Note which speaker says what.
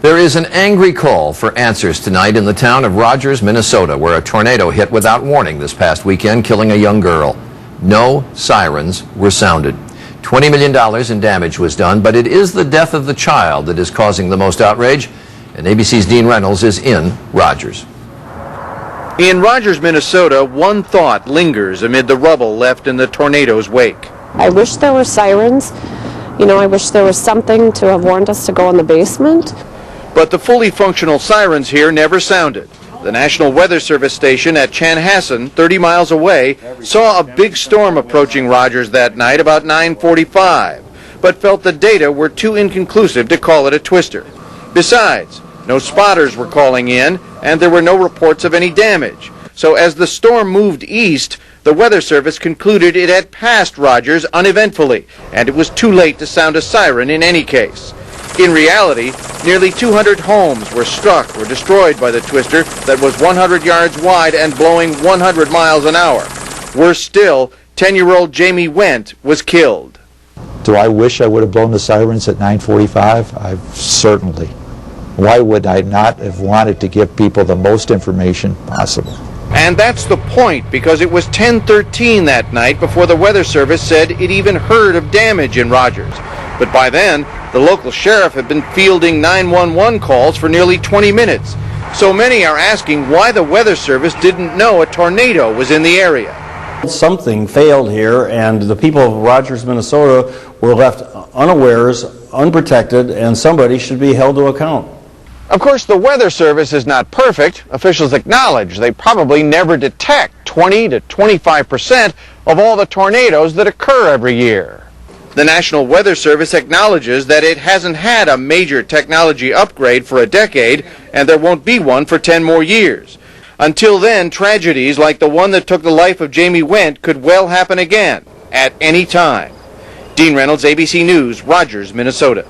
Speaker 1: There is an angry call for answers tonight in the town of Rogers, Minnesota, where a tornado hit without warning this past weekend, killing a young girl. No sirens were sounded. $20 million in damage was done, but it is the death of the child that is causing the most outrage. And ABC's Dean Reynolds is in Rogers.
Speaker 2: In Rogers, Minnesota, one thought lingers amid the rubble left in the tornado's wake.
Speaker 3: I wish there were sirens. You know, I wish there was something to have warned us to go in the basement.
Speaker 2: But the fully functional sirens here never sounded. The National Weather Service station at Chanhassen, 30 miles away, saw a big storm approaching Rogers that night about 9:45, but felt the data were too inconclusive to call it a twister. Besides, no spotters were calling in, and there were no reports of any damage. So as the storm moved east, the Weather Service concluded it had passed Rogers uneventfully, and it was too late to sound a siren in any case. In reality, nearly 200 homes were struck or destroyed by the twister that was 100 yards wide and blowing 100 miles an hour. Worse still, 10-year-old Jamie Wendt was killed.
Speaker 4: Do I wish I would have blown the sirens at 9:45? Certainly. Why would I not have wanted to give people the most information possible?
Speaker 2: And that's the point, because it was 10:13 that night before the Weather Service said it even heard of damage in Rogers. But by then, the local sheriff had been fielding 911 calls for nearly 20 minutes. So many are asking why the Weather Service didn't know a tornado was in the area.
Speaker 5: Something failed here, and the people of Rogers, Minnesota were left unawares, unprotected, and somebody should be held to account.
Speaker 2: Of course, the Weather Service is not perfect. Officials acknowledge they probably never detect 20 to 25% of all the tornadoes that occur every year. The National Weather Service acknowledges that it hasn't had a major technology upgrade for a decade, and there won't be one for 10 more years. Until then, tragedies like the one that took the life of Jamie Wendt could well happen again, at any time. Dean Reynolds, ABC News, Rogers, Minnesota.